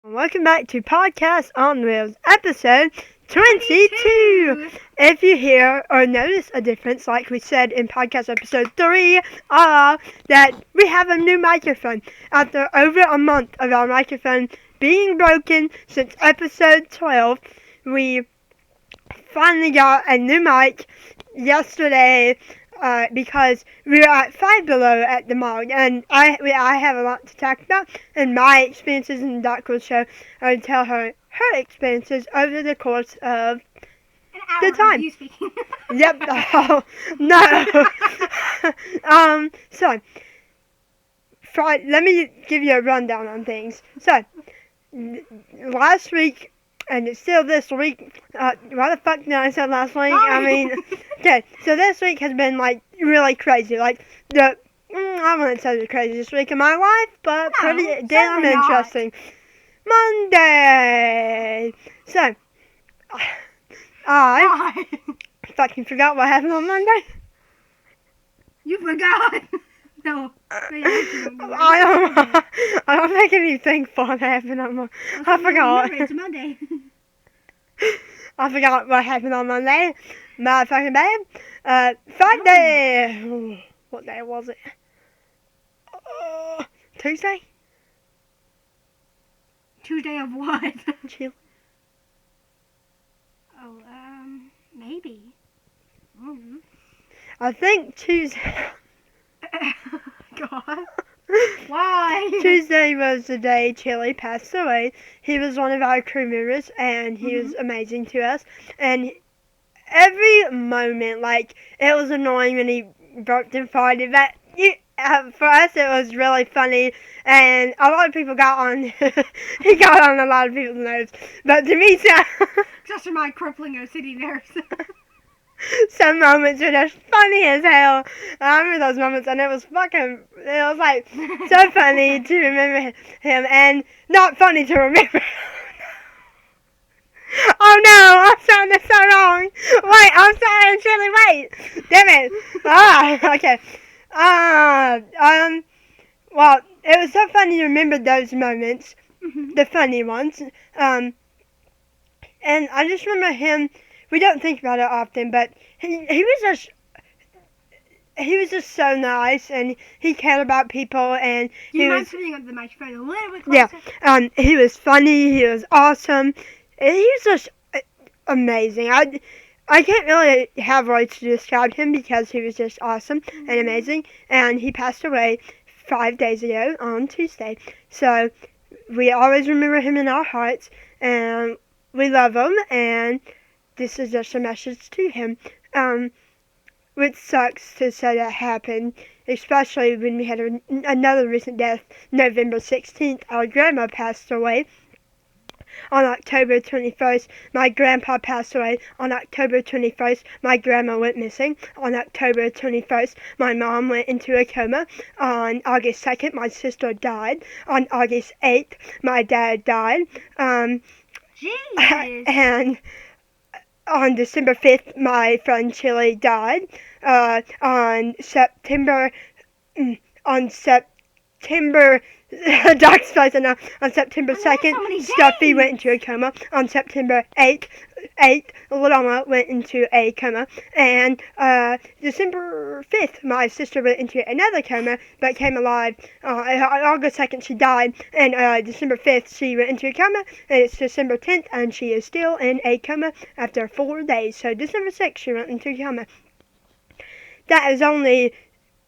Welcome back to Podcast on Wheelz, episode 22. If you hear or notice a difference, like we said in podcast episode 3, that we have a new microphone. After over a month of our microphone being broken since episode 12, we finally got a new mic yesterday. Because we were at Five Below at the mall, and I have a lot to talk about, and my experiences, and Doc will show, I would tell her experiences over the course of the time. You speaking. Yep. Oh, no. So, let me give you a rundown on things. So, last week, and it's still this week. Why the fuck did I say last week? I mean, okay, so this week has been, like, really crazy. Like, I wouldn't say the craziest week of my life, but pretty damn interesting. Monday! So, I fucking forgot what happened on Monday. You forgot. No. I don't make anything fun happen on Monday. I forgot. Remember, it's Monday. I forgot what happened on Monday. My fucking bad. Friday. What day was it? Tuesday? Tuesday of what? Chill. Oh, maybe. Mm-hmm. I think Tuesday. God. Why? Tuesday was the day Chili passed away. He was one of our crew members, and he was amazing to us. And every moment, like, it was annoying when he burped and farted, but for us it was really funny, and a lot of people got on, he got on a lot of people's nerves. But to me, Just for my crippling OCD nerves. some moments were just funny as hell. I remember those moments, and it was like so funny to remember him, and not funny to remember. Oh no, I'm saying this so wrong. Wait, I'm sorry, Shirley, wait. Damn it. Okay. Well, it was so funny to remember those moments, the funny ones. And I just remember him. We don't think about it often, but he was just so nice, and he cared about people, and You might putting up the microphone a little bit closer. Yeah, he was funny, he was awesome, he was just amazing. I can't really have words to describe him because he was just awesome and amazing, and he passed away 5 days ago on Tuesday. So we always remember him in our hearts, and we love him, and this is just a message to him. Which sucks to say that happened, especially when we had another recent death. November 16th, our grandma passed away. On October 21st, my grandpa passed away. On October 21st, my grandma went missing. On October 21st, my mom went into a coma. On August 2nd, my sister died. On August 8th, my dad died. Jesus. And on December 5th, my friend Chili died. On September, Doc's supposed to know. On September 2nd, Stuffy went into a coma. On September 8th, Lama went into a coma. And December 5th, my sister went into another coma, but came alive. August 2nd, she died. And December 5th, she went into a coma. And it's December 10th, and she is still in a coma after 4 days. So December 6th, she went into a coma. That is only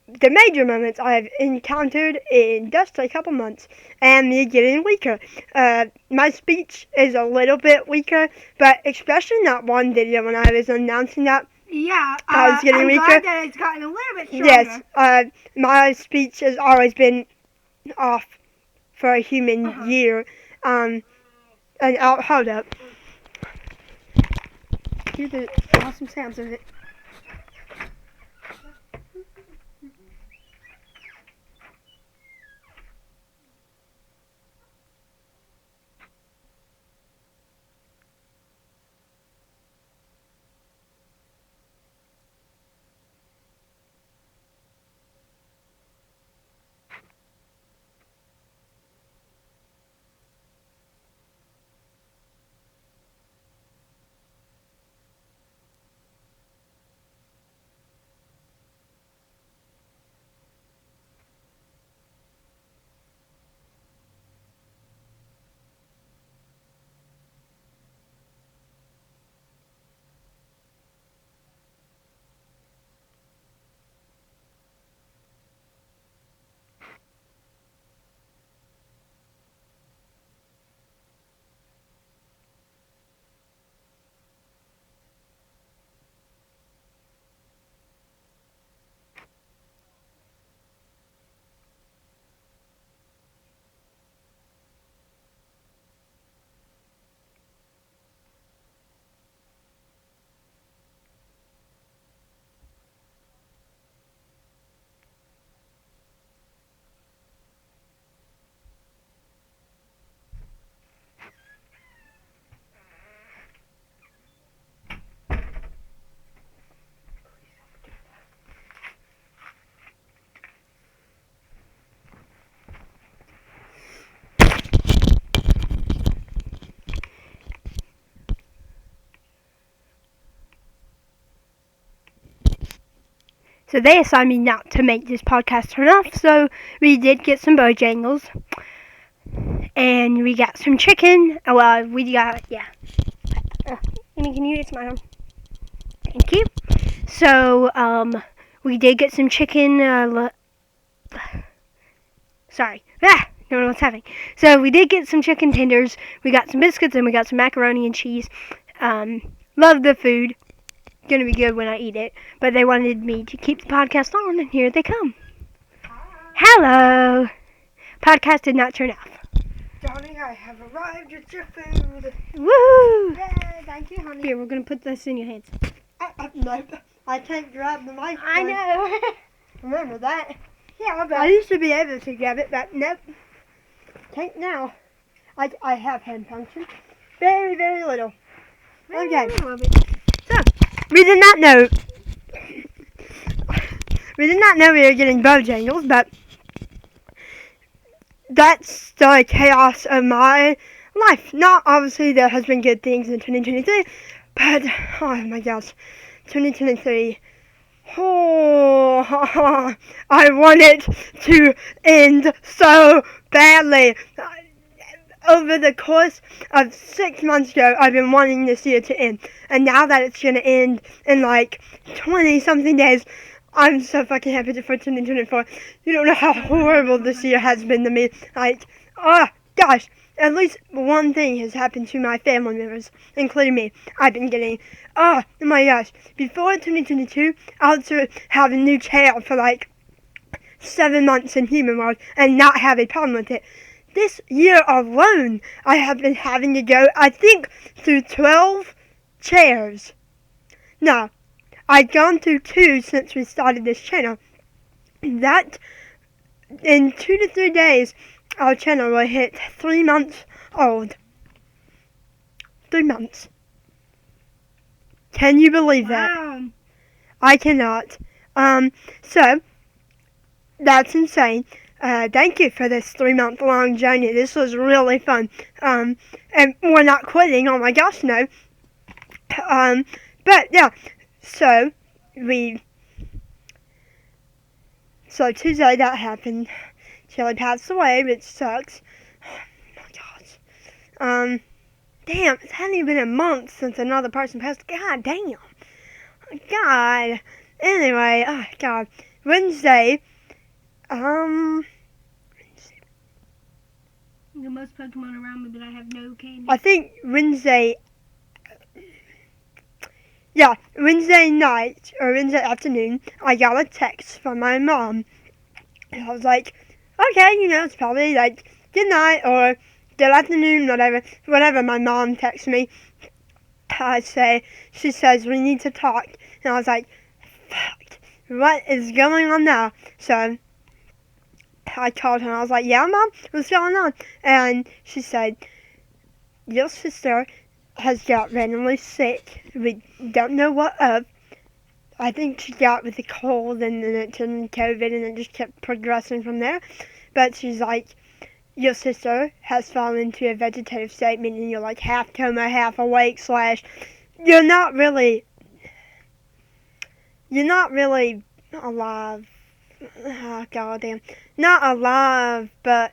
the major moments I've encountered in just a couple months, and me getting weaker. My speech is a little bit weaker, but especially in that one video when I was announcing that I was getting weaker. Glad that it's gotten a little bit stronger. Yes, my speech has always been off for a human year. And hold up. Hear the awesome sounds of it. So they assigned me not to make this podcast turn off. So we did get some Bojangles. And we got some chicken. Well, we got, yeah. Emmie, can you eat my arm? Thank you. So, we did get some chicken, sorry. Don't know what's happening. So, we did get some chicken tenders. We got some biscuits and we got some macaroni and cheese. Love the food. Gonna be good when I eat it. But they wanted me to keep the podcast on, and here they come. Hello. Podcast did not turn off. Johnny, I have arrived at your food. Woo! Yay, thank you, honey. Here, we're gonna put this in your hands. Nope, I can't grab the mic. I know. Remember that? Yeah, but I used to be able to grab it, but nope. Can't now. I have hand function. Very, very little. Okay. So, we did not know. We did not know we were getting Bojangles, but that's the chaos of my life. Not obviously there has been good things in 2023, but oh my gosh, 2023. Oh, I want it to end so badly. Over the course of 6 months ago, I've been wanting this year to end. And now that it's going to end in like 20-something days, I'm so fucking happy for 2024. You don't know how horrible this year has been to me. Like, oh gosh, at least one thing has happened to my family members, including me. I've been getting, oh my gosh, before 2022, I was to have a new child for like 7 months in human world and not have a problem with it. This year alone, I have been having to go, I think, through 12 chairs. Now, I've gone through 2 since we started this channel. That, in 2 to 3 days, our channel will hit 3 months old. 3 months. Can you believe that? I cannot. So, that's insane. Thank you for this 3-month-long journey. This was really fun. And we're not quitting. Oh my gosh, no. But yeah. So Tuesday that happened. Shelly passed away, which sucks. Oh my gosh. Damn, it hadn't even been a month since another person passed. God damn. God. Anyway, oh God. Wednesday. The most Pokemon around me, but I have no candy. I think Wednesday night or Wednesday afternoon, I got a text from my mom. And I was like, okay, it's probably like good night or good afternoon, whatever my mom texts me. She says, we need to talk. And I was like, fuck, what is going on now? So I called her and I was like, yeah, Mom, what's going on? And she said, your sister has got randomly sick. We don't know what of. I think she got with a cold and then it turned COVID and it just kept progressing from there. But she's like, your sister has fallen into a vegetative state, meaning you're like half coma, half awake, / you're not really alive. Oh, goddamn. Not alive, but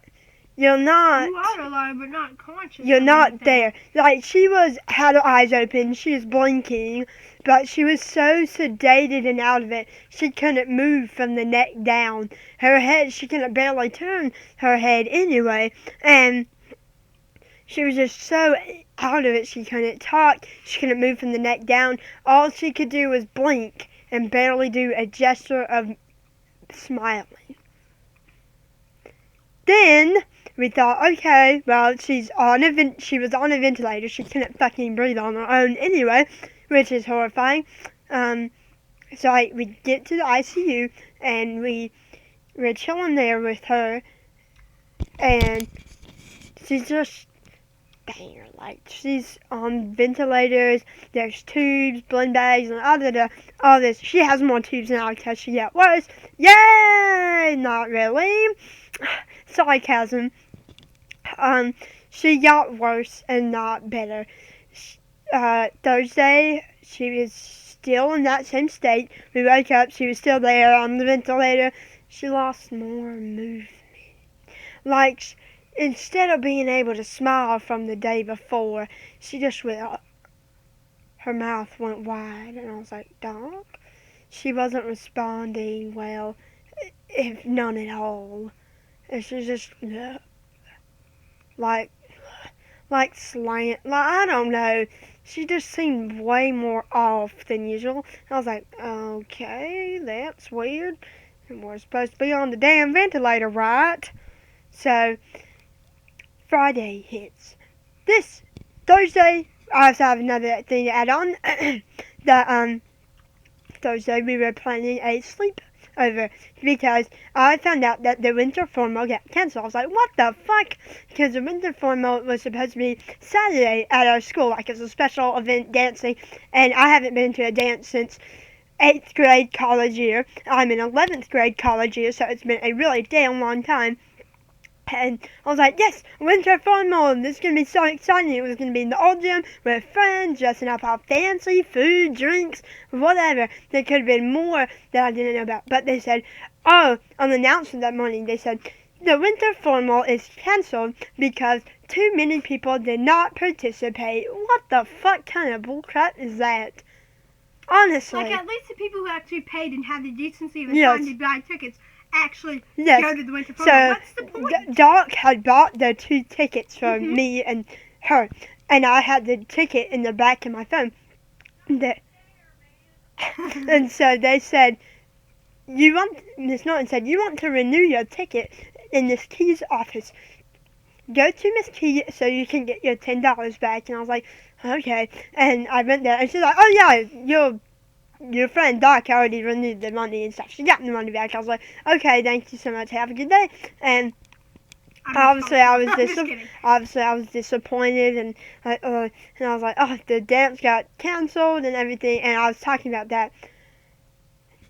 you're not. You are alive, but not conscious. You're not there. Like, she had her eyes open, she was blinking, but she was so sedated and out of it, she couldn't move from the neck down. Her head, she couldn't barely turn her head anyway, and she was just so out of it, she couldn't talk, she couldn't move from the neck down. All she could do was blink and barely do a gesture of smiling. Then we thought, okay, well, she was on a ventilator. She couldn't fucking breathe on her own anyway, which is horrifying. So we get to the ICU and we're chilling there with her, and she's just there. Like, she's on ventilators, there's tubes, blend bags, and all this. She has more tubes now because she got worse. Yay! Not really. Sarcasm. She got worse and not better. Thursday, she was still in that same state. We woke up, she was still there on the ventilator. She lost more movement. Like, instead of being able to smile from the day before, she just went, her mouth went wide, and I was like, Doc? She wasn't responding well, if none at all. And she just, like slant, I don't know. She just seemed way more off than usual. I was like, okay, that's weird. And we're supposed to be on the damn ventilator, right? So, Friday hits. This Thursday, I also have another thing to add on. That, Thursday we were planning a sleepover because I found out that the winter formal got canceled. I was like, what the fuck? Because the winter formal was supposed to be Saturday at our school, like it was a special event dancing, and I haven't been to a dance since 8th grade college year. I'm in 11th grade college year, so it's been a really damn long time. And I was like, yes, winter formal, this is going to be so exciting. It was going to be in the old gym with friends, dressing up all fancy, food, drinks, whatever. There could have been more that I didn't know about. But they said, on the announcement that morning, they said, the winter formal is cancelled because too many people did not participate. What the fuck kind of bullcrap is that? Honestly. Like, at least the people who actually paid and had the decency of Yes. time to buy tickets actually Yes. go to the winter formal. So, What's the point? Doc had bought the 2 tickets for me and her, and I had the ticket in the back of my phone. And so they said, Miss Norton said, you want to renew your ticket in Miss Key's office. Go to Miss Key so you can get your $10 back. And I was like, okay. And I went there, and she's like, oh yeah, your friend Doc already renewed the money and stuff. She got the money back. I was like, okay, thank you so much. Have a good day. And obviously I was disappointed, and I was like, oh, the dance got canceled and everything. And I was talking about that.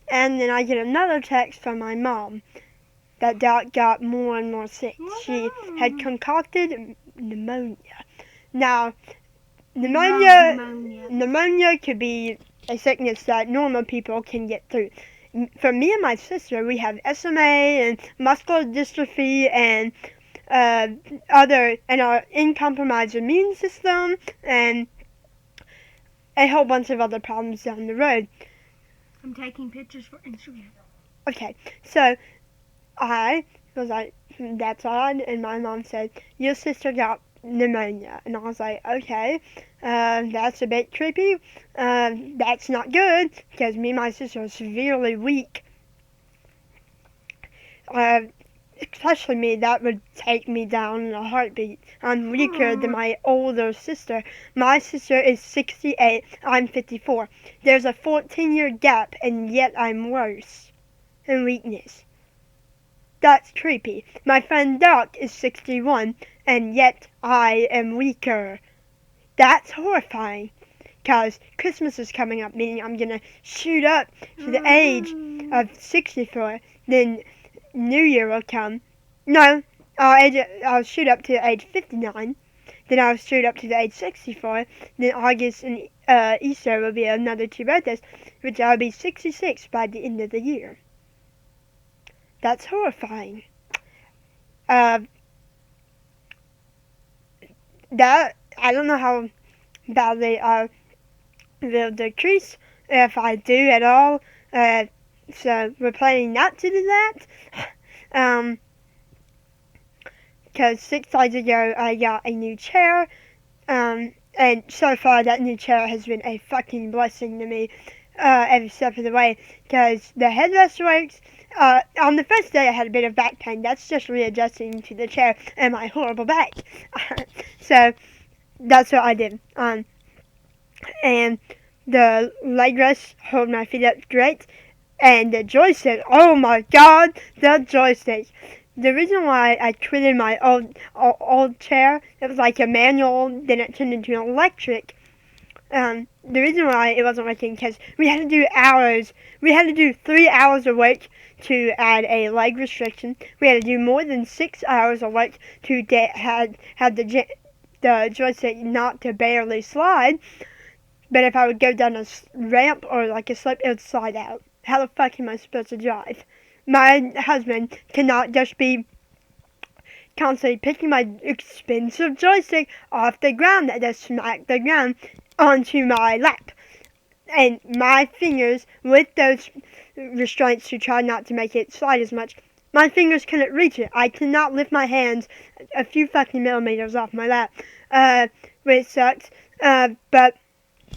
And then I get another text from my mom that Doc got more and more sick. She had concocted pneumonia. Now, pneumonia could be a sickness that normal people can get through. For me and my sister, we have SMA and muscular dystrophy and our uncompromised immune system and a whole bunch of other problems down the road. I'm taking pictures for Instagram. Okay, so I was like, that's odd, and my mom said, your sister got pneumonia, and I was like, okay, that's a bit creepy, that's not good, because me and my sister are severely weak, especially me, that would take me down in a heartbeat. I'm weaker than my older sister. My sister is 68, I'm 54. There's a 14-year gap, and yet I'm worse in weakness. That's creepy. My friend Doc is 61, and yet I am weaker. That's horrifying. Because Christmas is coming up, meaning I'm going to shoot up to the age of 64. Then New Year will come. No, I'll shoot up to the age 59. Then I'll shoot up to the age 64. Then August and Easter will be another 2 birthdays, which I'll be 66 by the end of the year. That's horrifying. That, I don't know how badly I will decrease, if I do at all. So we're planning not to do that. Because 6 days ago I got a new chair. And so far that new chair has been a fucking blessing to me. Every step of the way. Because the headrest works. On the first day I had a bit of back pain. That's just readjusting to the chair and my horrible back. So that's what I did. And the leg rest hold my feet up great. And the joystick, oh my god, the joystick. The reason why I quitted my old chair, it was like a manual, then it turned into an electric. The reason why it wasn't working, because we had to do hours. We had to do 3 hours of work to add a leg restriction. We had to do more than 6 hours of work to have the joystick not to barely slide. But if I would go down a ramp or like a slope, it would slide out. How the fuck am I supposed to drive? My husband cannot just be constantly picking my expensive joystick off the ground that just smacked the ground onto my lap. And my fingers, with those restraints to try not to make it slide as much, my fingers couldn't reach it. I cannot lift my hands a few fucking millimeters off my lap, which sucks. But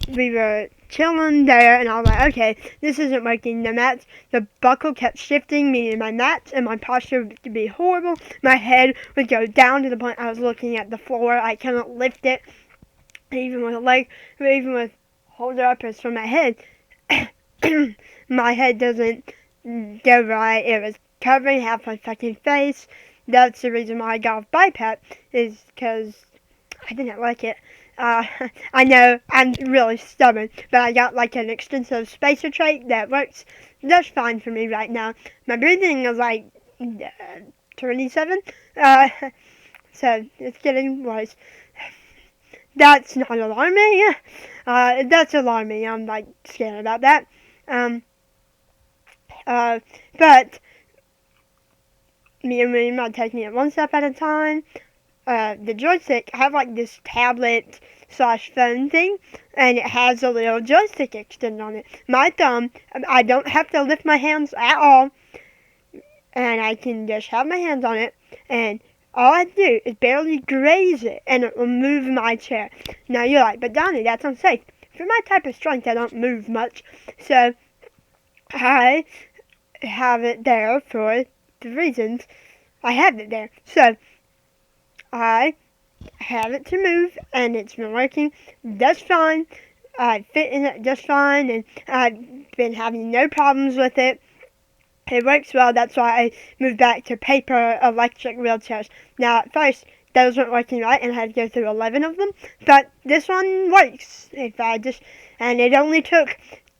we were chilling there, and I was like, okay, this isn't working. The buckle kept shifting, meaning my mats and my posture would be horrible. My head would go down to the point I was looking at the floor. I couldn't lift it, even with a leg, or even with holder uppers for my head. My head doesn't go right. It was covering half my fucking face. That's the reason why I got off BiPAP, is because I didn't like it. I know I'm really stubborn, but I got like an extensive spacer trait that works just fine for me right now. My breathing is like 27, so it's getting worse. That's not alarming. That's alarming. I'm like scared about that. But me and William are taking it one step at a time. The joystick, I have like this tablet / phone thing, and it has a little joystick extended on it. My thumb, I don't have to lift my hands at all, and I can just have my hands on it, and all I do is barely graze it, and it will move my chair. Now you're like, but Donnie, that's unsafe. For my type of strength, I don't move much, so I have it there for the reasons I have it there. So I have it to move, and it's been working just fine. I fit in it just fine, and I've been having no problems with it. It works well. That's why I moved back to paper electric wheelchairs. Now, at first, those weren't working right, and I had to go through 11 of them. But this one works. And it only took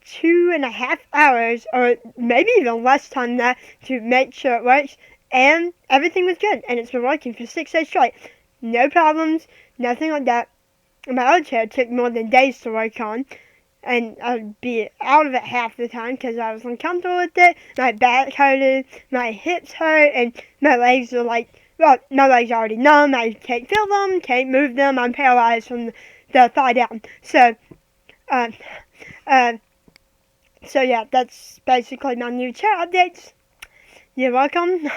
2.5 hours, or maybe even less time than that, to make sure it works. And everything was good, and it's been working for 6 days straight. No problems, nothing like that. My old chair took more than days to work on, and I'd be out of it half the time because I was uncomfortable with it. My back hurted, my hips hurt, and my legs were like, well, my legs are already numb. I can't feel them, can't move them. I'm paralyzed from the thigh down. So yeah, that's basically my new chair updates. You're welcome.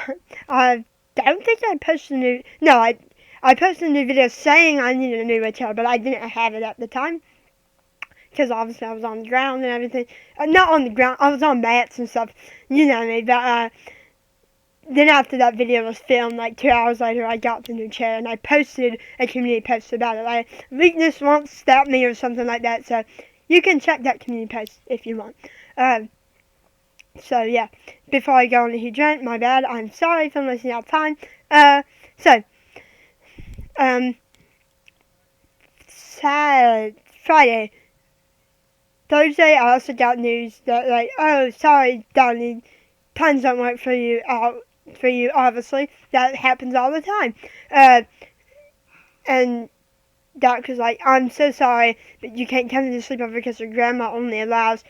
I don't think I posted a new... No, I posted a new video saying I needed a new chair, but I didn't have it at the time. Because obviously I was on the ground and everything. Not on the ground, I was on mats and stuff. You know me, but then after that video was filmed, like 2 hours later, I got the new chair, and I posted a community post about it. Like, weakness won't stop me or something like that, so you can check that community post if you want. So yeah, before I go on a huge rant, my bad, I'm sorry if I'm wasting out time. Friday, Thursday, I also got news that, like, oh, sorry, Donnie, puns don't work for you, obviously. That happens all the time. And Doc's like, I'm so sorry, but you can't come to the sleepover because your grandma only allows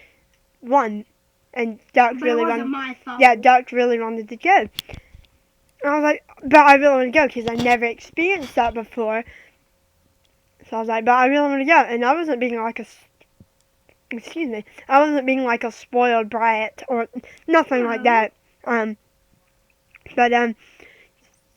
one. And Doc really wanted. My fault. Yeah, Doc really wanted to go. And I was like, but I really want to go because I never experienced that before. So I was like, but I really want to go. And I wasn't being like I wasn't being like a spoiled brat or nothing like that.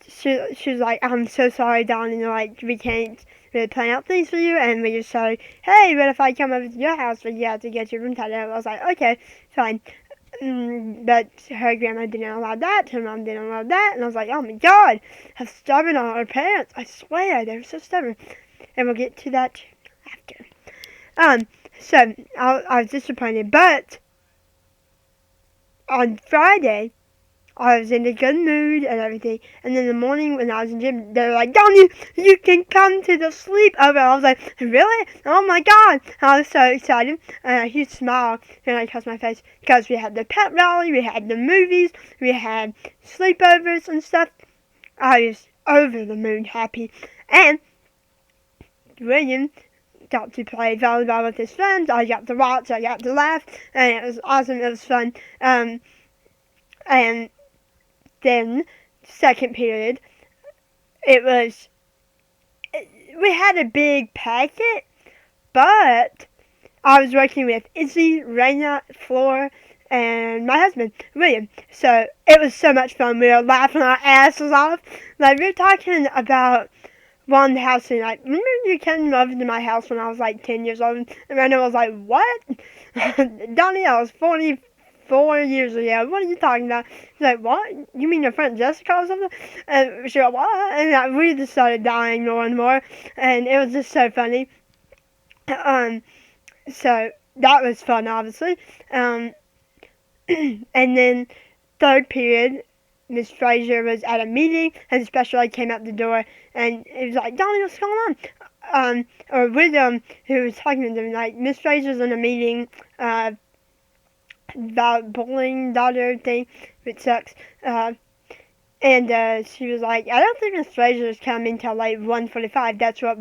She was like, I'm so sorry, Donnie, like, we can't really plan out things for you, and we just said, hey, what if I come over to your house, but you have to get your room tied up? I was like, okay, fine. But her grandma didn't allow that, her mom didn't allow that, and I was like, oh my god, how stubborn are our parents, I swear, they're so stubborn. And we'll get to that after. So, I was disappointed, but on Friday, I was in a good mood and everything, and in the morning when I was in the gym, they were like, Donnie, you can come to the sleepover. I was like, really? Oh my god! I was so excited, and a huge smile across my face, because we had the pet rally, we had the movies, we had sleepovers and stuff. I was over the moon happy, and William got to play volleyball with his friends. I got to watch. I got to laugh, and it was awesome. It was fun. And then second period, we had a big packet, but I was working with Izzy, Raina, Floor, and my husband, William. So it was so much fun. We were laughing our asses off. Like, we were talking about one house, and like, remember you came over to my house when I was like 10 years old? And Raina was like, what? Donnie, I was 44 years ago. What are you talking about? She's like, what? You mean your friend Jessica or something? And she was like, what? And we just started dying more and more. And it was just so funny. So that was fun, obviously. And then third period, Miss Fraser was at a meeting, and the special ed came out the door, and it was like, Donnie, what's going on? Or William, who was talking to them, like, Miss Fraser's in a meeting, about bullying daughter thing, which sucks. And she was like, I don't think Miss Fraser is coming till like 1:45. That's what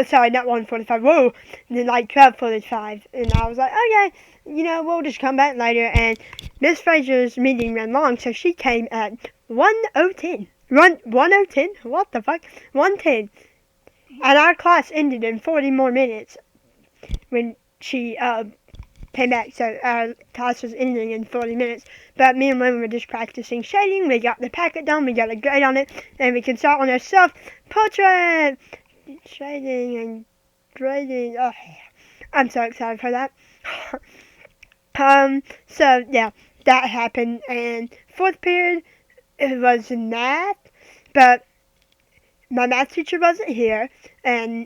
sorry, not 1:45. Whoa, and then like 12:45. And I was like, okay, we'll just come back later. And Miss Fraser's meeting ran long, so she came at 1:10. 1:10? What the fuck? 1:10. And our class ended in 40 more minutes when she came back, so our class was ending in 40 minutes. But me and Lynn were just practicing shading. We got the packet done, we got a grade on it, and we can start on our self-portrait. Shading and grading. Oh, I'm so excited for that. So yeah, that happened. And fourth period, it was math, but my math teacher wasn't here, and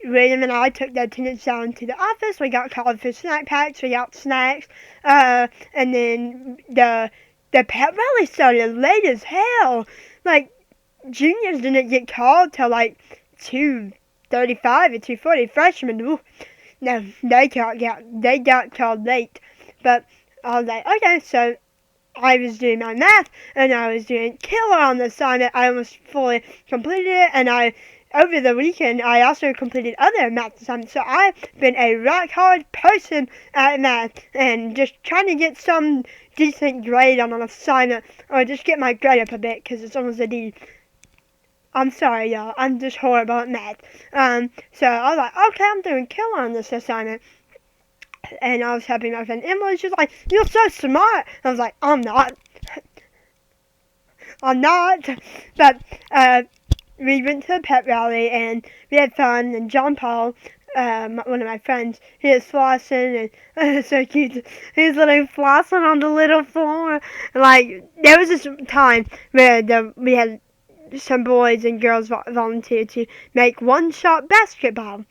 William and I took the attendance down to the office. We got called for snack packs. We got snacks. And then the pep rally started late as hell. Like, juniors didn't get called till like 2:35 or 2:40. Freshmen, ooh, no, they got called late. But I was like, okay, so I was doing my math, and I was doing killer on the assignment. I almost fully completed it, and over the weekend, I also completed other math assignments. So I've been a rock-hard person at math, and just trying to get some decent grade on an assignment, or just get my grade up a bit, because it's almost a D. I'm sorry, y'all. I'm just horrible at math. So I was like, okay, I'm doing killer on this assignment. And I was helping my friend Emily. She was like, you're so smart. I was like, I'm not. I'm not. But, we went to a pep rally, and we had fun, and John Paul, one of my friends, he was flossing, and it was so cute. He was literally flossing on the little floor. Like, there was this time where we had some boys and girls volunteered to make one-shot basketball.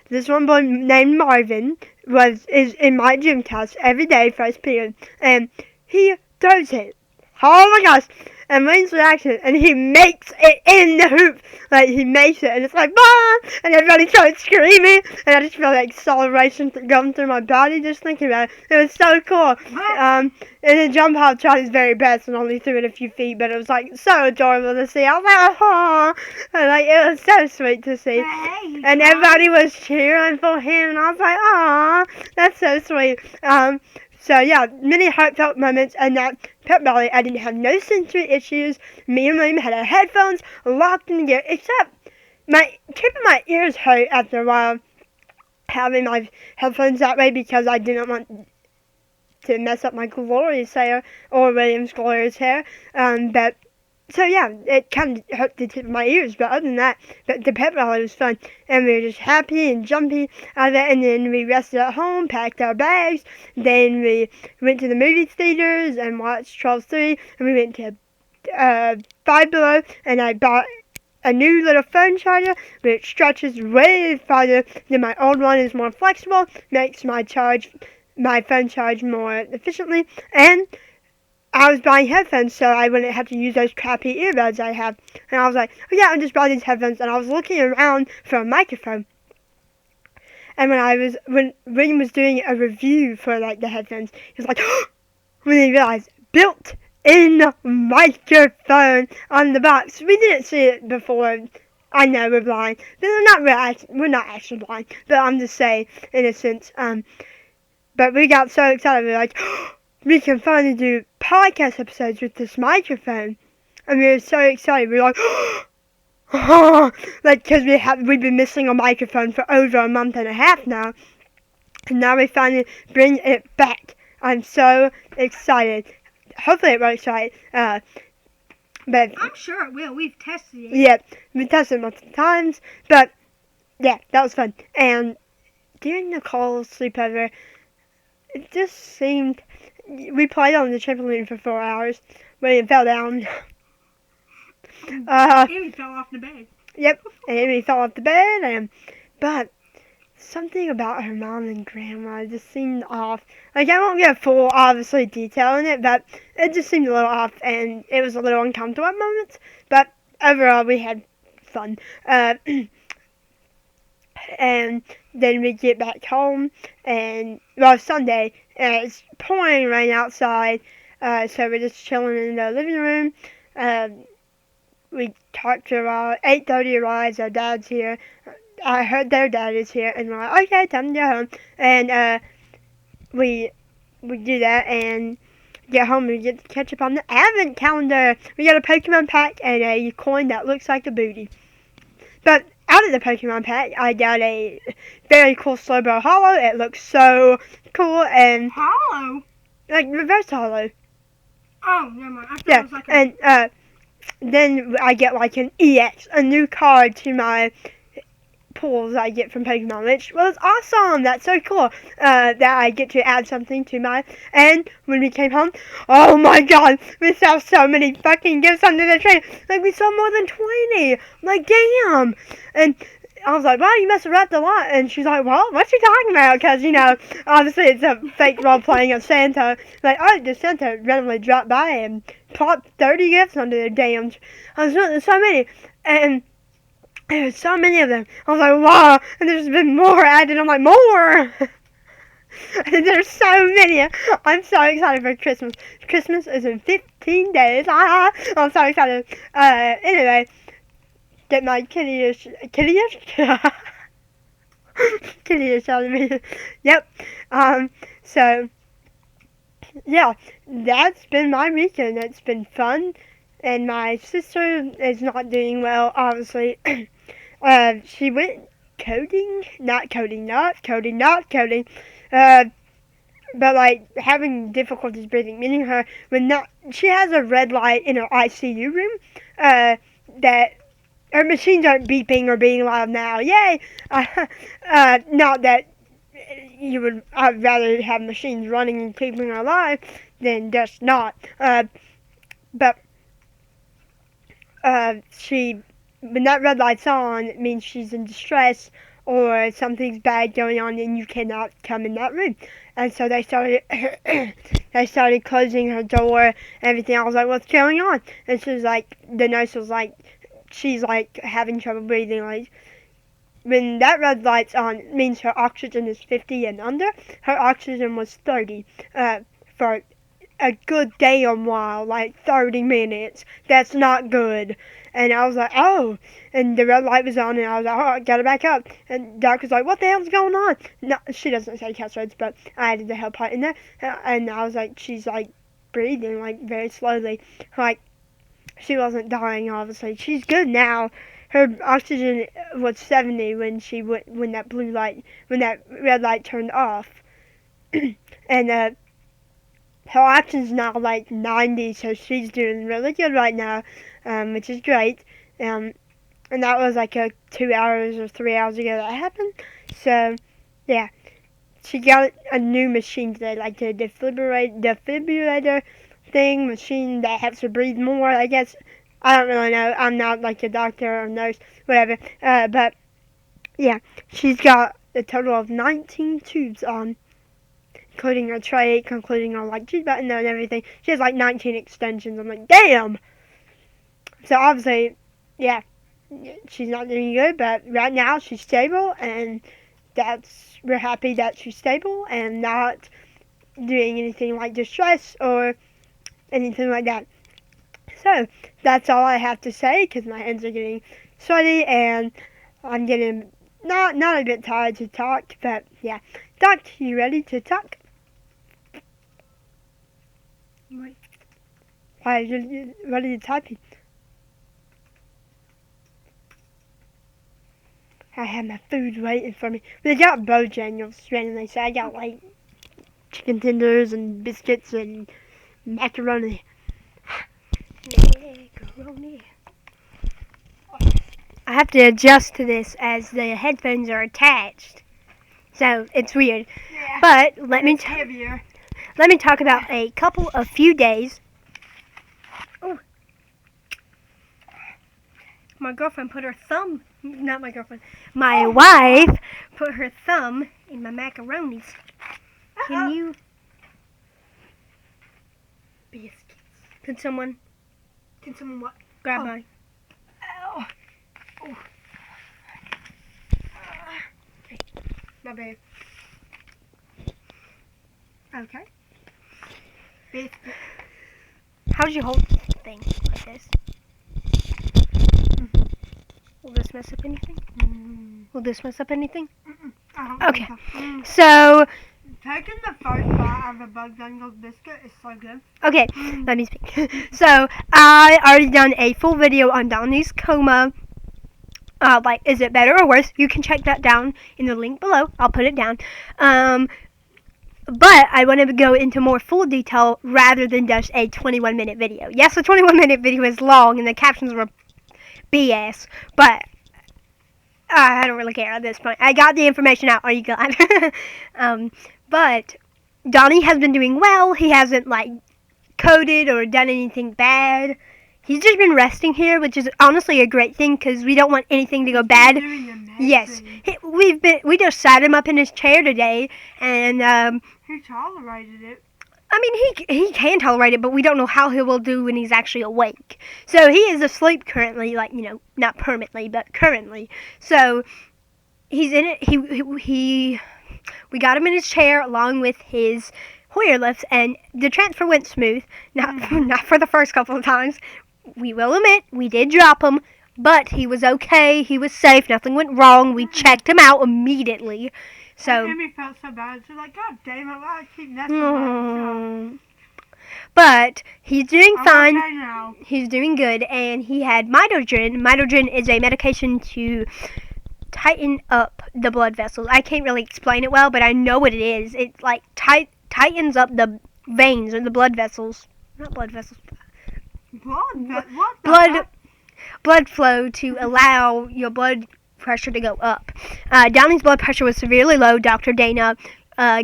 This one boy named Marvin is in my gym class every day, first period, and he throws it. Oh my gosh! And Lane's reaction, and he makes it in the hoop. Like, he makes it, and it's like, bah! And everybody starts screaming, and I just feel like acceleration going through my body just thinking about it. It was so cool. And then John Paul tried his very best and only threw it a few feet, but it was like so adorable to see. I was like, oh! And like, it was so sweet to see. And everybody was cheering for him, and I was like, aw, that's so sweet. So yeah, many heartfelt moments, and that pep rally, I didn't have no sensory issues. Me and William had our headphones locked in gear, except tip of my ears hurt after a while having my headphones that way, because I didn't want to mess up my glorious hair, or William's glorious hair. But so yeah, it kind of hurt the tip of my ears, but other than that, the pep rally was fun, and we were just happy and jumpy out of it. And then we rested at home, packed our bags, then we went to the movie theaters and watched Trolls 3, and we went to Five Below, and I bought a new little phone charger, which stretches way farther than my old one, is more flexible, makes my phone charge more efficiently, and I was buying headphones so I wouldn't have to use those crappy earbuds I have. And I was like, oh yeah, I'm just buying these headphones. And I was looking around for a microphone. And when William was doing a review for like the headphones, he was like, when he realized, built-in microphone on the box. We didn't see it before I know we're blind, but we're not actually blind. But I'm just saying, in a sense. But we got so excited. We were like, we can finally do podcast episodes with this microphone, and we were so excited. We were like, like because we've been missing a microphone for over a month and a half now, and now we finally bring it back. I'm so excited. Hopefully it works right. But I'm sure it will. We've tested it. yeah, we tested it multiple times. But yeah, that was fun. And during Nicole's sleepover, it just seemed we played on the trampoline for 4 hours. William fell down. Emmie fell off the bed. Yep, and Emmie fell off the bed. But something about her mom and grandma just seemed off. Like, I won't get full, obviously, detail in it, but it just seemed a little off, and it was a little uncomfortable at moments. But overall, we had fun. And then we get back home, and, well, Sunday, and it's pouring rain outside, so we're just chilling in the living room. We talked to 8:30 arrives, our dad's here. I heard their dad is here, and we're like, okay, time to go home. And we do that, and get home, and we get to catch up on the advent calendar. We got a Pokemon pack and a coin that looks like a booty. But out of the Pokemon pack, I got a very cool Slowbro Hollow. It looks so cool, and Hollow? like reverse hollow. Oh, never mind. I thought Yeah, it was like and then I get like an EX, a new card to my pulls I get from Pokemon, which was awesome. That's so cool that I get to add something to my. And when we came home, oh my god, we saw so many fucking gifts under the tree. Like, we saw more than 20. Like, damn. And I was like, wow, you must have wrapped a lot. And she's like, well, what you talking about? Because, you know, obviously it's a fake role playing of Santa. Like, oh, just Santa randomly dropped by and plopped 30 gifts under the damn. I was like, there's so many. And there's so many of them. I was like, wow. And there's been more added. I'm like, more. And there's so many. I'm so excited for Christmas. Christmas is in 15 days. I'm so excited. Anyway, get my kitty-ish out of me. Yep. So, yeah, that's been my weekend. It's been fun. And my sister is not doing well, obviously. She went coding. But like having difficulties breathing, meaning she has a red light in her ICU room, that her machines aren't beeping or being loud now. Yay! Not that I'd rather have machines running and keeping her alive than just not. But when that red light's on, it means she's in distress or something's bad going on and you cannot come in that room. And so they started closing her door and everything. I was like, what's going on? And she was like, the nurse was like, she's like having trouble breathing. Like, when that red light's on, it means her oxygen is 50 and under. Her oxygen was 30 for a good damn while, like 30 minutes. That's not good. And I was like, oh. And the red light was on, and I was like, oh, I gotta back up. And Doc was like, what the hell's going on? No, she doesn't say catch words, but I added the help part in there. And I was like, she's like breathing like very slowly. Like, she wasn't dying, obviously. She's good now. Her oxygen was 70 when that red light turned off. And her oxygen's now like 90, so she's doing really good right now, which is great. And that was like 2 hours or 3 hours ago that happened. So, yeah. She got a new machine today, like the defibrillator machine that helps her breathe more, I guess. I don't really know. I'm not like a doctor or nurse, whatever. But, yeah. She's got a total of 19 tubes on, including her trach, including her like G button and everything. She has like 19 extensions. I'm like, damn. So obviously, yeah, she's not doing good, but right now she's stable, and we're happy that she's stable and not doing anything like distress or anything like that. So that's all I have to say because my hands are getting sweaty, and I'm getting not a bit tired to talk, but yeah. Doc, you ready to talk? Wait. Why are you ready to type? I have my food waiting for me. We got Bojangles randomly, so I got like chicken tenders and biscuits and macaroni. Macaroni. I have to adjust to this as the headphones are attached, so it's weird. Yeah. But let me heavier. let me talk about a few days. My girlfriend put her thumb, not my girlfriend, My wife. put her thumb in my macaronis. Can you? Biscuits. Can someone what? Grab Oh. mine. Ow. Oh. My bad. Okay. Biscuit. How would you hold things like this? Will this mess up anything? Will this mess up anything? I don't Okay. think so. So, Taking the first bite of a Bojangles biscuit is so good. okay, let me speak. So, I already done a full video on Donnie's Coma. Like, is it better or worse? You can check that down in the link below. I'll put it down. But I wanted to go into more full detail rather than just a 21-minute video. Yes, a 21-minute video is long and the captions were BS, but I don't really care at this point. I got the information out. Are you glad? But Donnie has been doing well. He hasn't like coded or done anything bad. He's just been resting here, which is honestly a great thing because we don't want anything to go bad. Doing amazing. Yes, we just sat him up in his chair today, and He tolerated it. I mean he can tolerate it, but we don't know how he will do when he's actually awake. So he is asleep currently, like not permanently, but currently. So he's in it. We got him in his chair along with his Hoyer lifts, and the transfer went smooth. Not for the first couple of times. We will admit we did drop him, but he was okay. He was safe. Nothing went wrong. We checked him out immediately. So. Emmie felt so bad. She's like, God damn it, why I keep messing with But he's doing fine. Okay now. He's doing good, and he had mitodrin. Mitodrin is a medication to tighten up the blood vessels. I can't really explain it well, but I know what it is. It like tightens up the veins or the blood vessels. Not blood vessels. Blood flow to allow your blood pressure to go up. Downey's blood pressure was severely low. Dr. Dana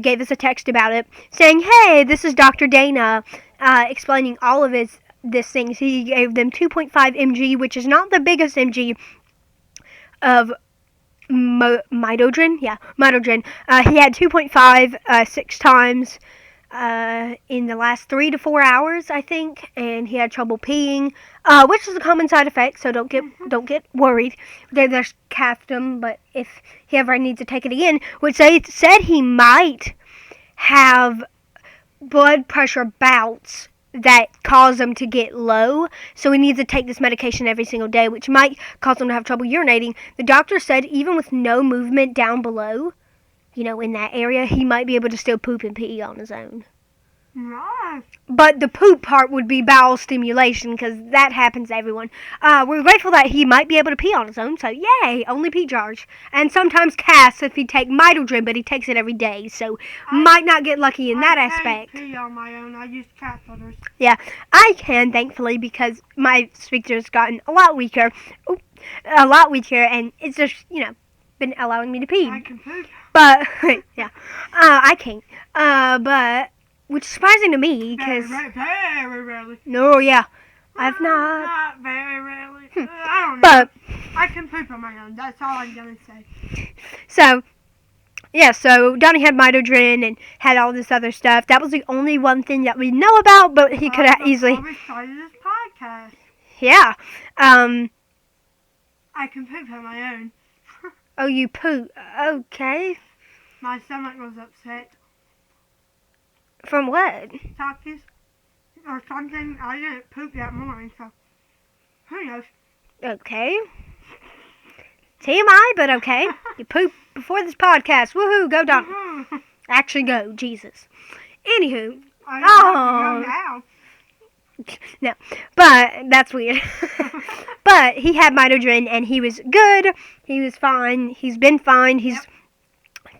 gave us a text about it, saying, "Hey, this is Dr. Dana," explaining all of these things. He gave them 2.5 mg, which is not the biggest mg of mitodrin. Yeah, mitodrin. He had 2.5 6 times in the last 3 to 4 hours, I think, and he had trouble peeing, which is a common side effect. So don't get worried. They just capped him, but if he ever needs to take it again, which they said he might have blood pressure bouts that cause him to get low, so he needs to take this medication every single day, which might cause him to have trouble urinating. The doctor said even with no movement down below, in that area, he might be able to still poop and pee on his own. Nice. But the poop part would be bowel stimulation, because that happens to everyone. We're grateful that he might be able to pee on his own, so yay, only pee charge. And sometimes casts if he take mitodrin, but he takes it every day, so might not get lucky in that aspect. I can't pee on my own. I use catheters. Yeah, I can, thankfully, because my speaker's gotten a lot weaker. And it's just, been allowing me to pee. I can poop. But, yeah, I can't. But, which is surprising to me, because... Very rarely. No, yeah. I've not... Not very rarely. I don't know. But... I can poop on my own. That's all I'm going to say. So, yeah, so Donnie had mitodrin and had all this other stuff. That was the only one thing that we know about, but he could have easily... We started this podcast. Yeah. I can poop on my own. Oh, you poop. Okay. My stomach was upset. From what? Talkies or something. I didn't poop that morning, so who knows? Okay. TMI, but okay. You pooped before this podcast. Woohoo, go Donnie. Actually go, Jesus. Anywho. Now. No, but that's weird. But he had mitogen and he was good. He was fine. He's been fine. He's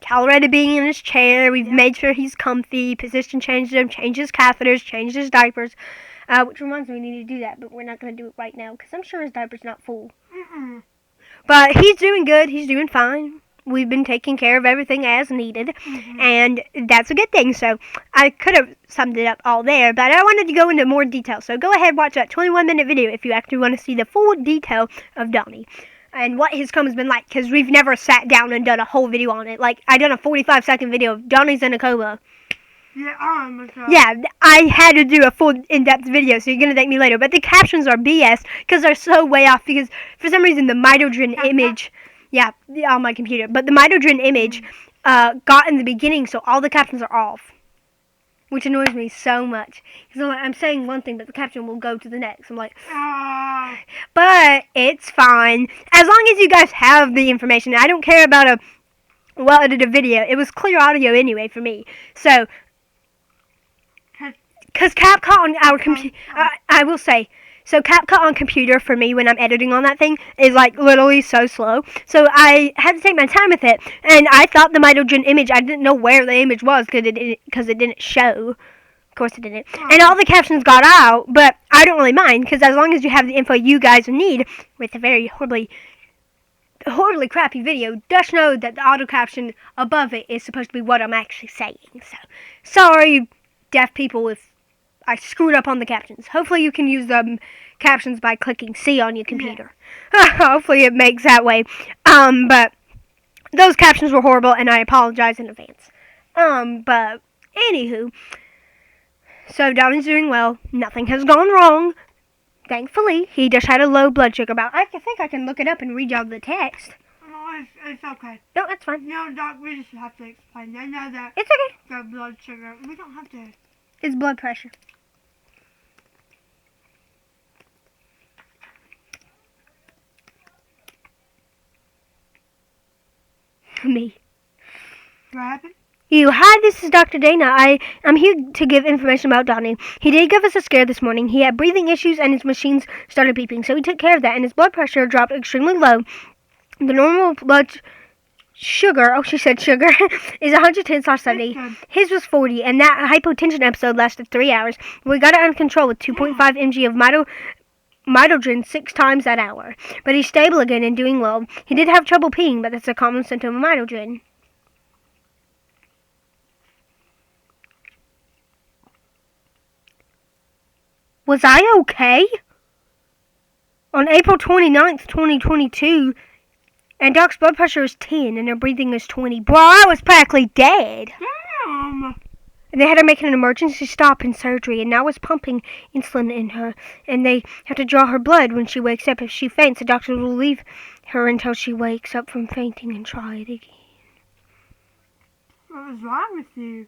tolerated being in his chair. We've made sure he's comfy. Position changed him. Changed his catheters. Changed his diapers. Which reminds me, we need to do that, but we're not going to do it right now because I'm sure his diaper's not full. But he's doing good. He's doing fine. We've been taking care of everything as needed, and that's a good thing. So I could have summed it up all there, but I wanted to go into more detail. So go ahead and watch that 21-minute video if you actually want to see the full detail of Donnie and what his coma's been like, because we've never sat down and done a whole video on it. Like, I done a 45-second video of Donnie's in a coma. Yeah, I had to do a full in-depth video, so you're going to thank me later. But the captions are BS, because they're so way off, because for some reason the mitogen image... Yeah, on my computer. But the mitogen image got in the beginning, so all the captions are off. Which annoys me so much. Because I'm saying one thing, but the caption will go to the next. I'm like, but it's fine. As long as you guys have the information. I don't care about a well-edited video. It was clear audio anyway for me. So, because CapCut on our computer, I will say, so CapCut on computer for me when I'm editing on that thing is like literally so slow. So I had to take my time with it. And I thought the mitogen image, I didn't know where the image was because it didn't show. Of course it didn't. And all the captions got out, but I don't really mind because as long as you have the info you guys need with a very horribly crappy video, just know that the auto caption above it is supposed to be what I'm actually saying. So sorry, deaf people, if I screwed up on the captions. Hopefully you can use the captions by clicking C on your computer. Hopefully it makes that way. But those captions were horrible, and I apologize in advance. But anywho, so Donnie's doing well. Nothing has gone wrong. Thankfully, he just had a low blood sugar about. I think I can look it up and read y'all the text. No, it's okay. No, that's fine. No, Doc, we just have to explain. I know that. It's okay. The blood sugar. We don't have to. It's blood pressure. Me. What happened? Hi, this is Dr. Dana. I'm here to give information about Donnie. He did give us a scare this morning. He had breathing issues and his machines started beeping, so we took care of that, and his blood pressure dropped extremely low. The normal blood sugar, she said sugar, is 110/70. His was 40, and that hypotension episode lasted 3 hours. We got it under control with 2.5 mg of mitogen 6 times that hour. But he's stable again and doing well. He did have trouble peeing, but that's a common symptom of mitogen. Was I okay? On April 29th, 2022, and Doc's blood pressure is 10 and her breathing is 20. Bro, I was practically dead. Damn. And they had to make an emergency stop in surgery, and now it's pumping insulin in her. And they have to draw her blood when she wakes up. If she faints, the doctor will leave her until she wakes up from fainting and try it again. What was wrong with you?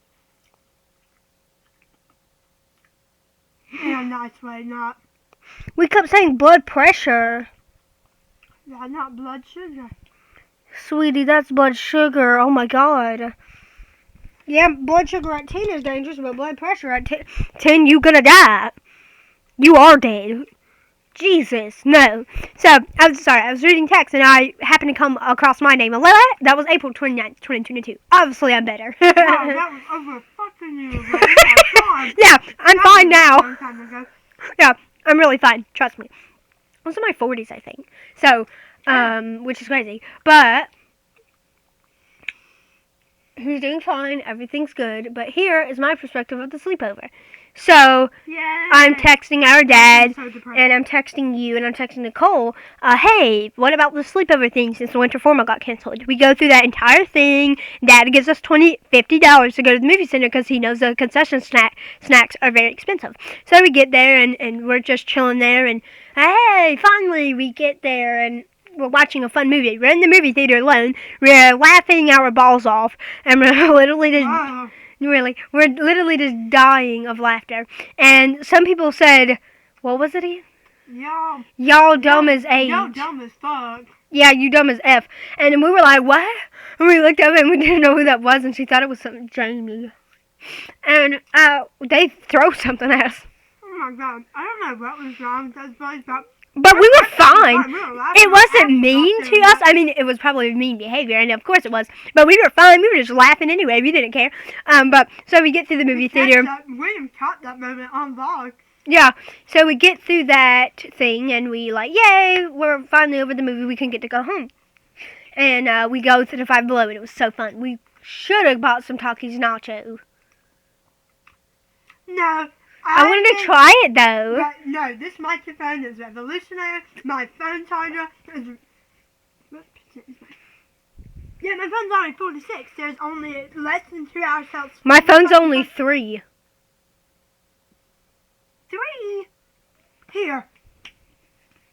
In a nice way, not. We kept saying blood pressure. Yeah, not blood sugar. Sweetie, that's blood sugar. Oh my god. Yeah, blood sugar at 10 is dangerous, but blood pressure at 10, you gonna die. You are dead. Jesus, no. So, I'm sorry, I was reading text and I happened to come across my name. That was April 29th, 2022. Obviously, I'm better. Wow, that was over fucking years ago. Oh my god. Yeah, I'm fine now. A long time ago. Yeah, I'm really fine. Trust me. I was in my 40s, I think. So, which is crazy. But he's doing fine. Everything's good. But here is my perspective of the sleepover. So, Yay. I'm texting our dad, So and I'm texting you, and I'm texting Nicole, hey, what about the sleepover thing since the winter formal got canceled? We go through that entire thing. Dad gives us $50 to go to the movie center because he knows the concession snacks are very expensive. So we get there, and we're just chilling there, and hey, finally we get there, and we're watching a fun movie. We're in the movie theater alone. We're laughing our balls off, and we're literally just... Really, we're literally just dying of laughter. And some people said, what was it again? Y'all Y'all dumb as age. Y'all dumb as fuck. Yeah, you dumb as F. And then we were like, what? And we looked up and we didn't know who that was, and she thought it was something Jamie. And they throw something at us. Oh my god, I don't know what was wrong with those boys, but we were fine. We were laughing. It wasn't mean to us. I mean, it was probably mean behavior, and of course it was. But we were fine. We were just laughing anyway. We didn't care. But so we get through the movie theater. William caught that moment on vlog. Yeah. So we get through that thing, and we like, yay, we're finally over the movie. We can get to go home. And we go to the Five Below, and it was so fun. We should have bought some Takis Nacho. No. I wanted to try it, though. But no, this microphone is revolutionary. My phone charger is... What percent is my... Yeah, my phone's only 46. There's only less than 2 hours till... My phone's only 3. 3? Here.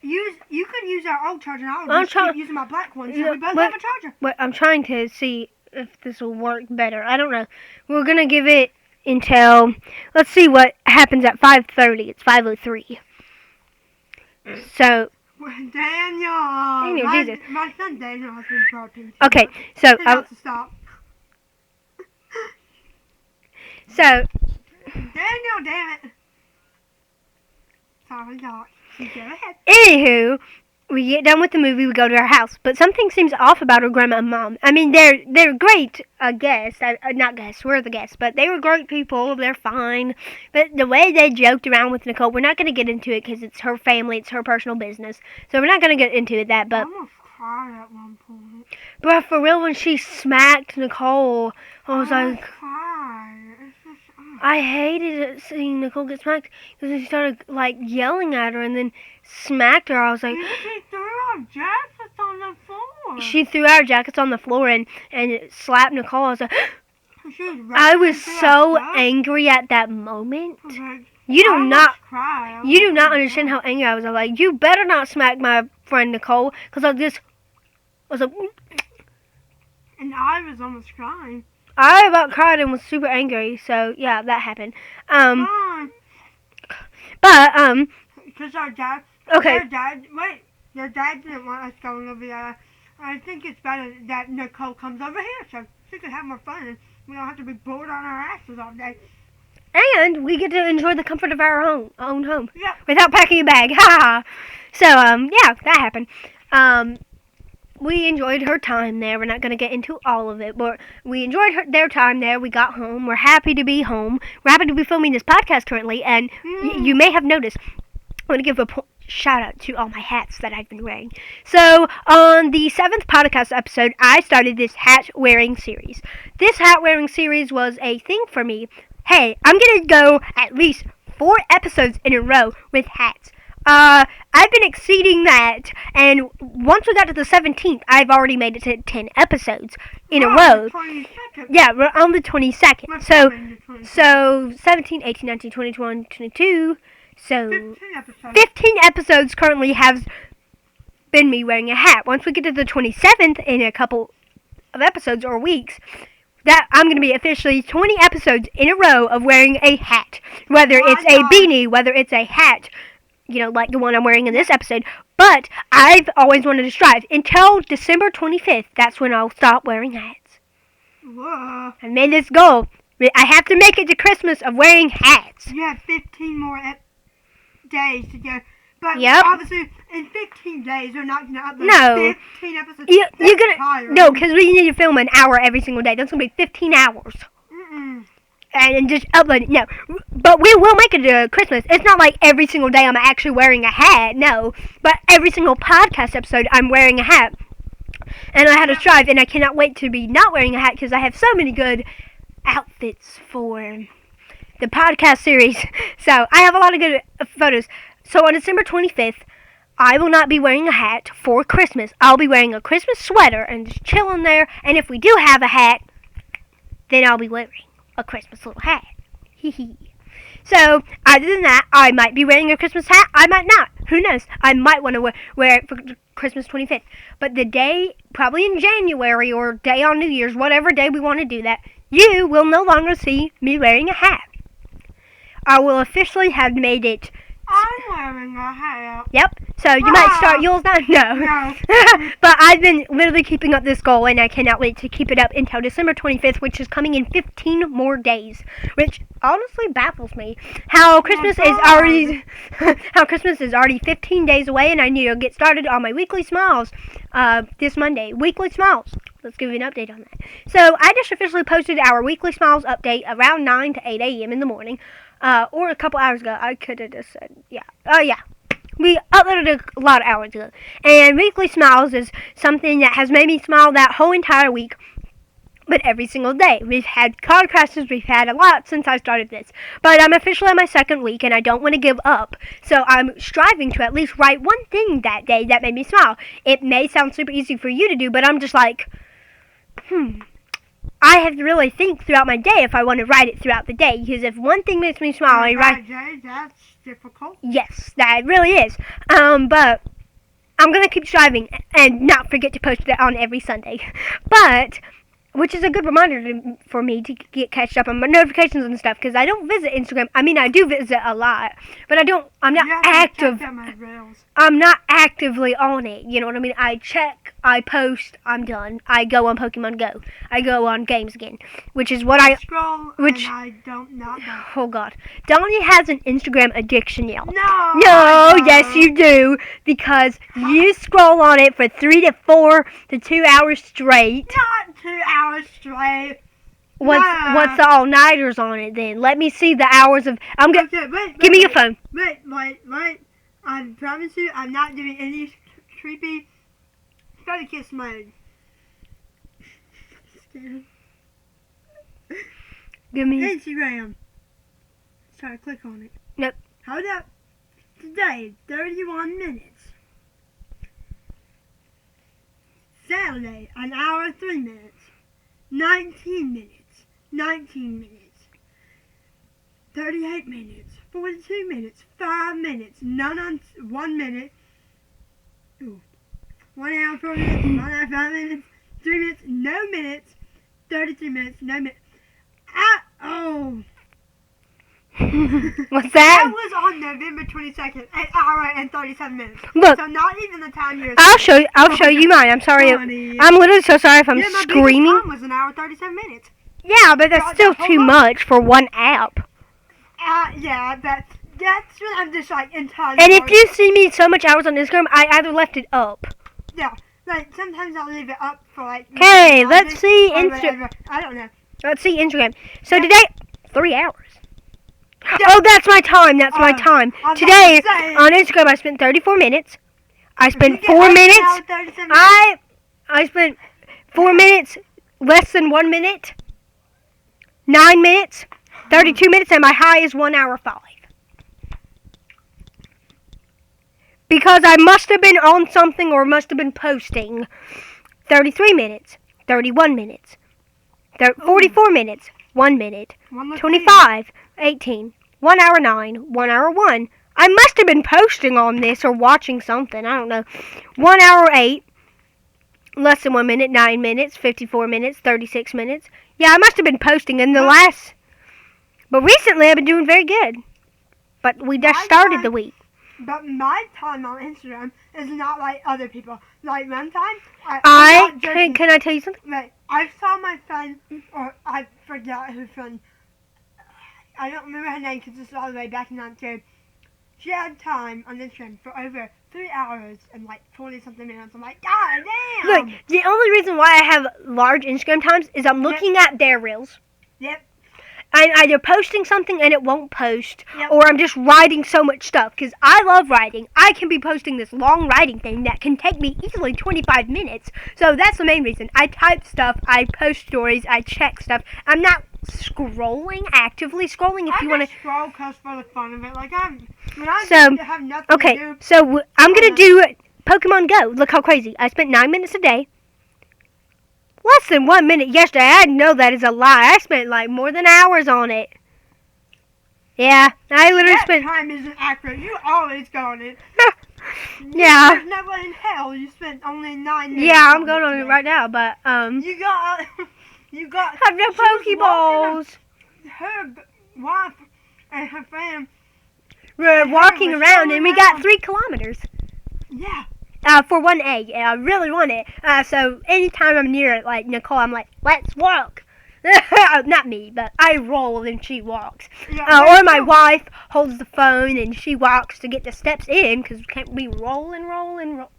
You could use our old charger. I'll just keep using my black one, so we both have a charger. But I'm trying to see if this will work better. I don't know. We're going to give it until... Let's see what happens at 5:30. It's 5:03. So... Daniel, Jesus. My son Daniel has been talking. Okay, so... He has to stop. So... Daniel, damn it. Sorry, God. You go ahead. Anywho, we get done with the movie, we go to our house. But something seems off about our grandma and mom. I mean, they're great guests. Not guests, we're the guests. But they were great people. They're fine. But the way they joked around with Nicole, we're not going to get into it because it's her family. It's her personal business. So we're not going to get into it that. But I almost cried at one point. But for real, when she smacked Nicole, I was like... I hated it seeing Nicole get smacked because she started like yelling at her and then smacked her. I was like, she threw our jackets on the floor. She threw our jackets on the floor and slapped Nicole. I was like, I was so angry at that moment. You do not understand how angry I was. I was like, you better not smack my friend Nicole because I was like, and I was almost crying. I about cried and was super angry, so yeah, that happened. Because our dad, okay. Their dad didn't want us going over there. I think it's better that Nicole comes over here so she can have more fun and we don't have to be bored on our asses all day. And we get to enjoy the comfort of our own home. Yeah. Without packing a bag. Ha! So, yeah, that happened. We enjoyed her time there. We're not going to get into all of it, but we enjoyed their time there. We got home. We're happy to be home. We're happy to be filming this podcast currently, and you may have noticed, I'm going to give a shout out to all my hats that I've been wearing. So, on the 7th podcast episode, I started this hat wearing series. This hat wearing series was a thing for me. Hey, I'm going to go at least 4 episodes in a row with hats. I've been exceeding that, and once we got to the 17th, I've already made it to 10 episodes in a row. 22nd. Yeah, we're on the 22nd. So 17, 18, 19, 20, 21, 22. So 15 episodes currently have been me wearing a hat. Once we get to the 27th in a couple of episodes or weeks, that I'm going to be officially 20 episodes in a row of wearing a hat. Whether it's a beanie, whether it's a hat, you know, like the one I'm wearing in this episode. But I've always wanted to strive until December 25th. That's when I'll stop wearing hats. Whoa. I made this goal. I have to make it to Christmas of wearing hats. You have 15 more days to go. But obviously, in 15 days, we're not going to upload 15 episodes. You're gonna, no, because we need to film an hour every single day. That's going to be 15 hours. And just upload it. No, but we will make it to Christmas. It's not like every single day I'm actually wearing a hat. No, but every single podcast episode I'm wearing a hat. And I had to strive, and I cannot wait to be not wearing a hat because I have so many good outfits for the podcast series. So I have a lot of good photos. So on December 25th, I will not be wearing a hat for Christmas. I'll be wearing a Christmas sweater and just chilling there. And if we do have a hat, then I'll be wearing a Christmas little hat. Hee hee. So, other than that, I might be wearing a Christmas hat. I might not. Who knows? I might want to wear it for Christmas 25th. But the day, probably in January or day on New Year's, whatever day we want to do that, you will no longer see me wearing a hat. I will officially have made it I'm wearing a hat. Yep. So you might start yours now. No. But I've been literally keeping up this goal, and I cannot wait to keep it up until December 25th, which is coming in 15 more days. Which honestly baffles me. How Christmas is already 15 days away, and I need to get started on my weekly smiles this Monday. Weekly smiles. Let's give you an update on that. So I just officially posted our weekly smiles update around 9 to 8 a.m. in the morning. Or a couple hours ago. I could have just said, yeah. Yeah. We uploaded it a lot of hours ago. And Weekly Smiles is something that has made me smile that whole entire week, but every single day. We've had car crashes, we've had a lot since I started this. But I'm officially on my second week, and I don't want to give up. So I'm striving to at least write one thing that day that made me smile. It may sound super easy for you to do, but I'm just like, I have to really think throughout my day if I want to write it throughout the day. Because if one thing makes me smile, I write. That's difficult. Yes, that really is. But I'm gonna keep striving and not forget to post it on every Sunday. But which is a good reminder for me to get catched up on my notifications and stuff. Because I don't visit Instagram. I mean, I do visit a lot, but I'm not active. I'm not actively on it. You know what I mean? I check, I post, I'm done. I go on Pokemon Go. I go on games again, which is what I scroll. And I don't know. Oh God, Donnie has an Instagram addiction, y'all. No, yes you do, because you scroll on it for 3 to 4 to 2 hours straight. Not 2 hours straight. What's the all-nighters on it then? Let me see the hours of. Give me your phone. Wait. I promise you, I'm not doing any creepy Try kiss mode. Give me Instagram. Sorry, click on it. Nope. Hold up. Today, 31 minutes. Saturday, an hour 3 minutes. 19 minutes. 19 minutes. 38 minutes. 42 minutes. 5 minutes. None on 1 minute. Ooh. 1 hour 4 minutes. 1 hour 5 minutes. 3 minutes. No minutes. 33 minutes. No minutes. Oh. What's that? That was on November 22nd, an hour and 37 minutes. Look, so not even the time you're. I'll show you mine. I'm sorry. Funny. I'm literally so sorry if I'm my screaming. biggest time was an hour 37 minutes. Yeah, but that's still too much for one app. Yeah, that's when I'm just like entirely. And if you see me so much hours on Instagram, I either left it up. Yeah, like sometimes I'll leave it up for like. Okay, let's see Instagram. I don't know. Let's see Instagram. So today, 3 hours. Yeah. Oh, that's my time. That's my time. Today on Instagram, I spent 34 minutes. I spent 4 minutes. I spent 4 minutes, less than 1 minute. 9 minutes, 32 minutes, and my high is 1 hour 5. Because I must have been on something or must have been posting. 33 minutes, 31 minutes, 44 minutes, 1 minute, 25, 18, 1 hour 9, 1 hour 1. I must have been posting on this or watching something. I don't know. 1 hour 8, less than 1 minute, 9 minutes, 54 minutes, 36 minutes. Yeah, I must have been posting in the last. But recently, I've been doing very good. But we just started the week. But my time on Instagram is not like other people. Like one time, can I tell you something? Like, I saw my friend, or I forgot her friend. I don't remember her name because this is all the way back in 9th grade. She had time on Instagram for over 3 hours and like 40 something minutes. I'm like, God damn! Look, the only reason why I have large Instagram times is I'm looking at their reels. Yep. I'm either posting something and it won't post, or I'm just writing so much stuff, because I love writing. I can be posting this long writing thing that can take me easily 25 minutes. So that's the main reason. I type stuff, I post stories, I check stuff. I'm not actively scrolling if you want to. I scroll because for the fun of it. Like, have nothing to do. So I'm going to do Pokemon Go. Look how crazy. I spent 9 minutes a day. Less than 1 minute yesterday. I know that is a lie. I spent like more than hours on it. Yeah, I literally spent. Time isn't accurate. You always go on it. Yeah. There's no way in hell you spent only 9 minutes. Yeah, I'm going on it right now, but You got. have no Pokeballs. Her wife and her friend We're walking around, and we got 3 kilometers. Yeah. For one egg, and I really want it. So anytime I'm near it, like Nicole, I'm like, let's walk. Not me, but I roll and she walks. Yeah, Or my wife holds the phone and she walks to get the steps in, because we roll and roll and roll.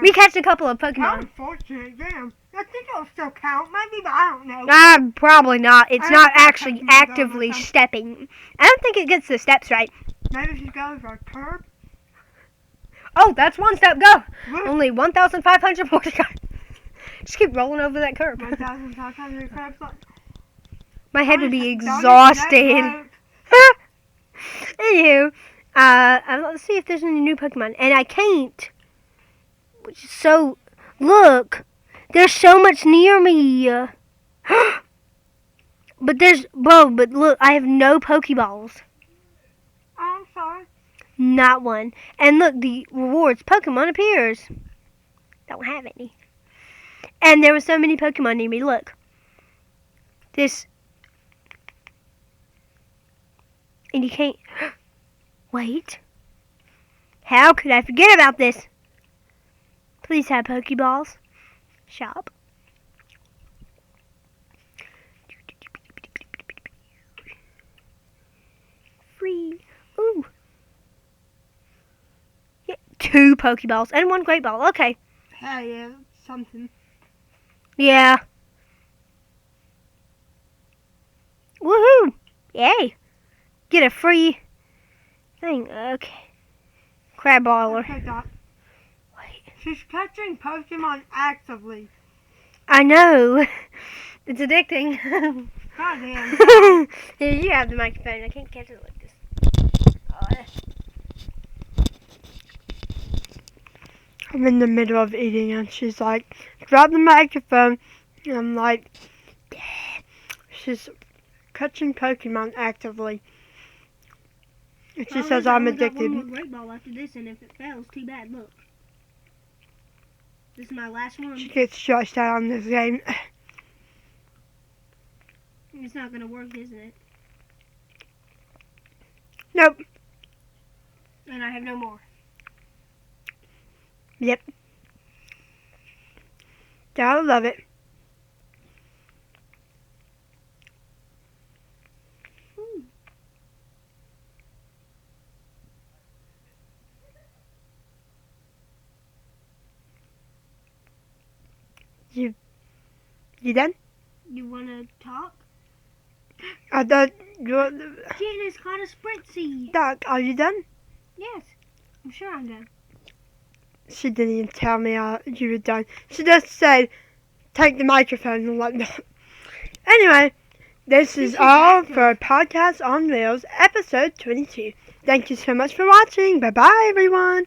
We catch a couple of Pokemon. Unfortunate, damn. I think it'll still count, maybe, but I don't know. Probably not. It's I not don't actually think Pokemon actively don't. stepping. I don't think it gets the steps right. Maybe if you go over a curb. Oh, that's one step. Go. Look, Only 1,500 Pokemon. Just keep rolling over that curb. 1,500 curbs. My head would be Don't even exhausted. that Anywho, let's see if there's any new Pokemon. And I can't. Which is so... Look. There's so much near me. But look, I have no Pokeballs. I'm sorry. Not one. And look, the rewards. Pokemon appears. Don't have any. And there were so many Pokemon near me. Look. This... And you can't... Wait. How could I forget about this? Please have Pokeballs. Shop. Free. Ooh. Yeah, 2 Pokeballs and 1 Great Ball. Okay. Hell yeah, something. Yeah. Woohoo! Yay! Get a free thing. Okay. Crabballer. Okay, Doc. Wait. She's catching Pokemon actively. I know. It's addicting. Goddamn. Here, you have the microphone. I can't catch it like this. I'm in the middle of eating and she's like, grab the microphone. And I'm like, yeah. She's catching Pokemon actively. And she says I'm addicted. I got one more Great Ball after this, and if it fails, too bad. Look. This is my last one. She gets stressed out on this game. It's not going to work, isn't it? Nope. And I have no more. Yep. Gotta love it. You done? You want to talk? I thought you Janice caught a Spritzy. Doc, are you done? Yes. I'm sure I'm done. She didn't even tell me you were done. She just said, take the microphone and whatnot. Anyway, this is all for Podcast on Wheels, episode 22. Thank you so much for watching. Bye-bye, everyone.